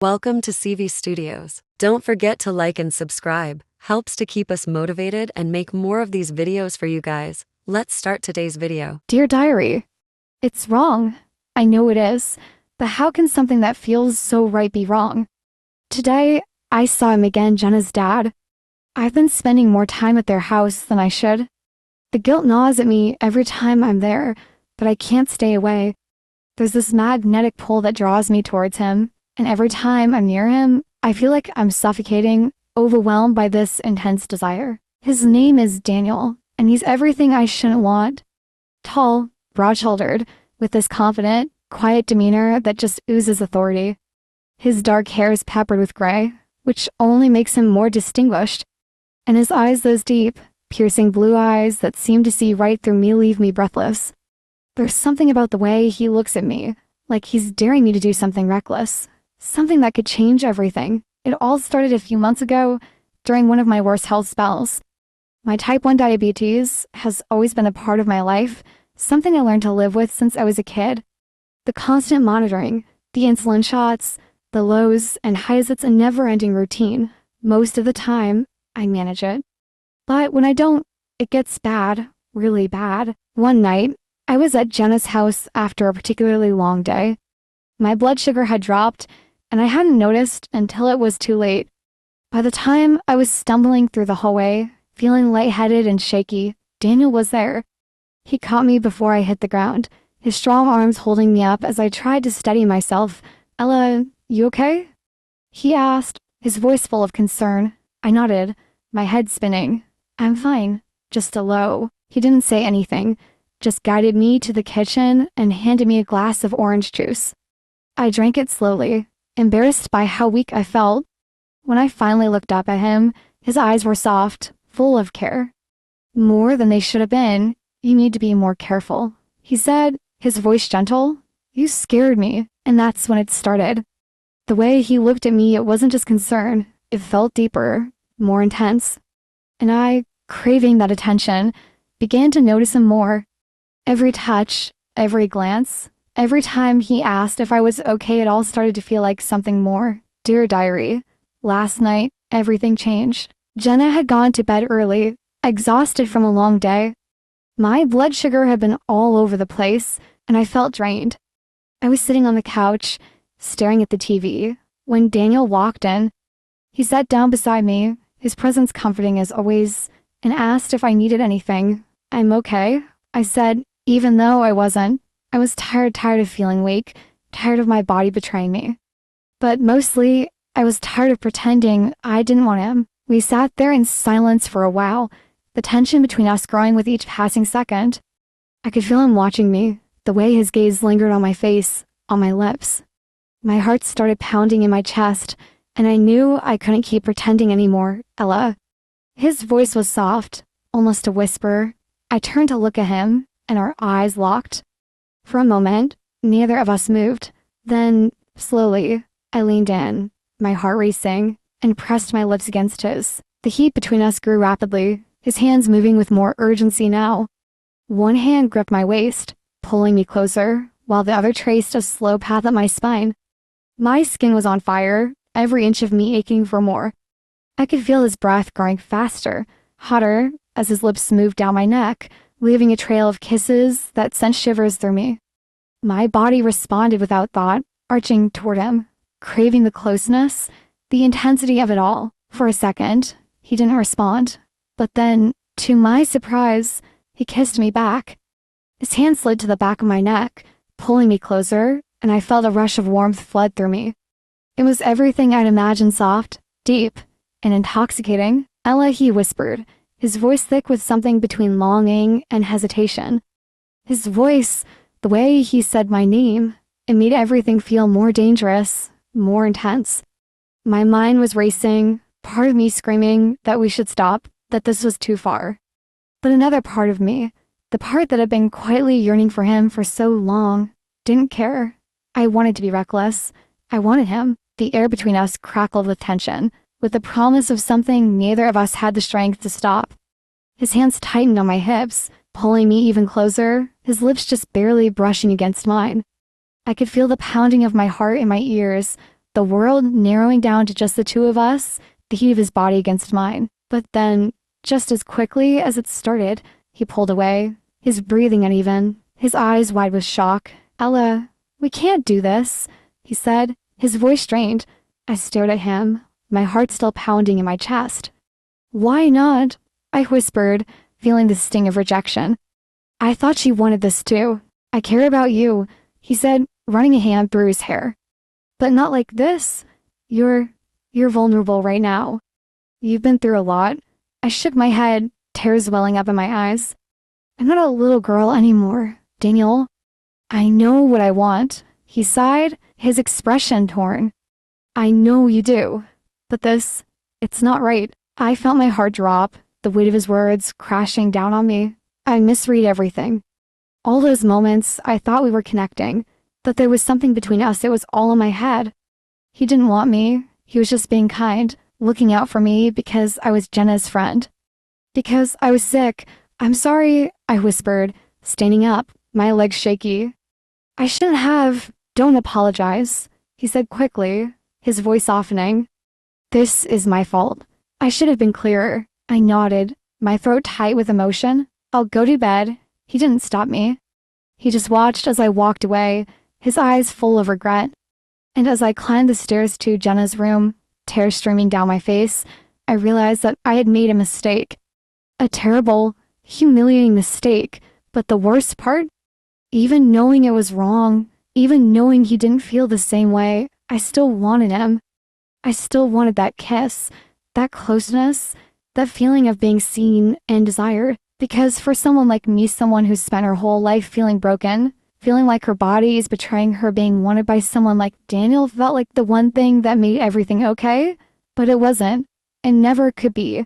Welcome to CV Studios. Don't forget to like and subscribe. Helps to keep us motivated and make more of these videos for you guys. Let's start today's video. Dear Diary, it's wrong. I know it is, but how can something that feels so right be wrong? Today, I saw him again, Jenna's dad. I've been spending more time at their house than I should. The guilt gnaws at me every time I'm there, but I can't stay away. There's this magnetic pull that draws me towards him, and every time I'm near him, I feel like I'm suffocating, overwhelmed by this intense desire. His name is Daniel, and he's everything I shouldn't want. Tall, broad-shouldered, with this confident, quiet demeanor that just oozes authority. His dark hair is peppered with gray, which only makes him more distinguished. And his eyes, those deep, piercing blue eyes that seem to see right through me, leave me breathless. There's something about the way he looks at me, like he's daring me to do something reckless, something that could change everything. It all started a few months ago, during one of my worst health spells. My type 1 diabetes has always been a part of my life, something I learned to live with since I was a kid. The constant monitoring, the insulin shots, the lows and highs, it's a never-ending routine. Most of the time, I manage it. But when I don't, it gets bad, really bad. One night, I was at Jenna's house after a particularly long day. My blood sugar had dropped, and I hadn't noticed until it was too late. By the time I was stumbling through the hallway, feeling lightheaded and shaky, Daniel was there. He caught me before I hit the ground, his strong arms holding me up as I tried to steady myself. "Ella, you okay?" he asked, his voice full of concern. I nodded, my head spinning. "I'm fine, just a low." He didn't say anything, just guided me to the kitchen and handed me a glass of orange juice. I drank it slowly, embarrassed by how weak I felt. When I finally looked up at him, his eyes were soft, full of care. "More than they should have been. You need to be more careful," he said, his voice gentle. "You scared me," and that's when it started. The way he looked at me, it wasn't just concern. It felt deeper, more intense. And I, craving that attention, began to notice him more. Every touch, every glance, every time he asked if I was okay, it all started to feel like something more. Dear Diary, last night, everything changed. Jenna had gone to bed early, exhausted from a long day. My blood sugar had been all over the place, and I felt drained. I was sitting on the couch, staring at the TV, when Daniel walked in. He sat down beside me, his presence comforting as always, and asked if I needed anything. "I'm okay," I said, even though I wasn't. I was tired of feeling weak, tired of my body betraying me. But mostly, I was tired of pretending I didn't want him. We sat there in silence for a while, the tension between us growing with each passing second. I could feel him watching me, the way his gaze lingered on my face, on my lips. My heart started pounding in my chest, and I knew I couldn't keep pretending anymore. "Ella." His voice was soft, almost a whisper. I turned to look at him, and our eyes locked. For a moment, neither of us moved. Then, slowly, I leaned in, my heart racing, and pressed my lips against his. The heat between us grew rapidly, his hands moving with more urgency now. One hand gripped my waist, pulling me closer, while the other traced a slow path up my spine. My skin was on fire, every inch of me aching for more. I could feel his breath growing faster, hotter, as his lips moved down my neck, leaving a trail of kisses that sent shivers through me. My body responded without thought, arching toward him, craving the closeness, the intensity of it all. For a second, he didn't respond. But then, to my surprise, he kissed me back. His hand slid to the back of my neck, pulling me closer, and I felt a rush of warmth flood through me. It was everything I'd imagined: soft, deep, and intoxicating. "Ella," he whispered, his voice thick with something between longing and hesitation. His voice, the way he said my name, it made everything feel more dangerous, more intense. My mind was racing, part of me screaming that we should stop, that this was too far. But another part of me, the part that had been quietly yearning for him for so long, didn't care. I wanted to be reckless. I wanted him. The air between us crackled with tension, with the promise of something neither of us had the strength to stop. His hands tightened on my hips, pulling me even closer, his lips just barely brushing against mine. I could feel the pounding of my heart in my ears, the the world narrowing down to just the two of us, the heat of his body against mine. But then, just as quickly as it started, he pulled away, his breathing uneven, his eyes wide with shock. Ella, we can't do this, he said, his voice strained. I stared at him, my heart still pounding in my chest. Why not? I whispered, feeling the sting of rejection. I thought she wanted this too. I care about you, he said, running a hand through his hair. But not like this. You're vulnerable right now. You've been through a lot. I shook my head, tears welling up in my eyes. I'm not a little girl anymore, Daniel. I know what I want, he sighed, his expression torn. I know you do. But this, it's not right. I felt my heart drop, the weight of his words crashing down on me. I misread everything. All those moments, I thought we were connecting, that there was something between us. It was all in my head. He didn't want me. He was just being kind, looking out for me because I was Jenna's friend. Because I was sick. I'm sorry, I whispered, standing up, my legs shaky. I shouldn't have. Don't apologize, he said quickly, his voice softening. This is my fault. I should have been clearer. I nodded, my throat tight with emotion. I'll go to bed. He didn't stop me. He just watched as I walked away, his eyes full of regret. And as I climbed the stairs to Jenna's room, tears streaming down my face, I realized that I had made a mistake. A terrible, humiliating mistake. But the worst part? Even knowing it was wrong, even knowing he didn't feel the same way, I still wanted him. I still wanted that kiss, that closeness, that feeling of being seen and desired. Because for someone like me, someone who's spent her whole life feeling broken, feeling like her body is betraying her, being wanted by someone like Daniel felt like the one thing that made everything okay. But it wasn't, and never could be.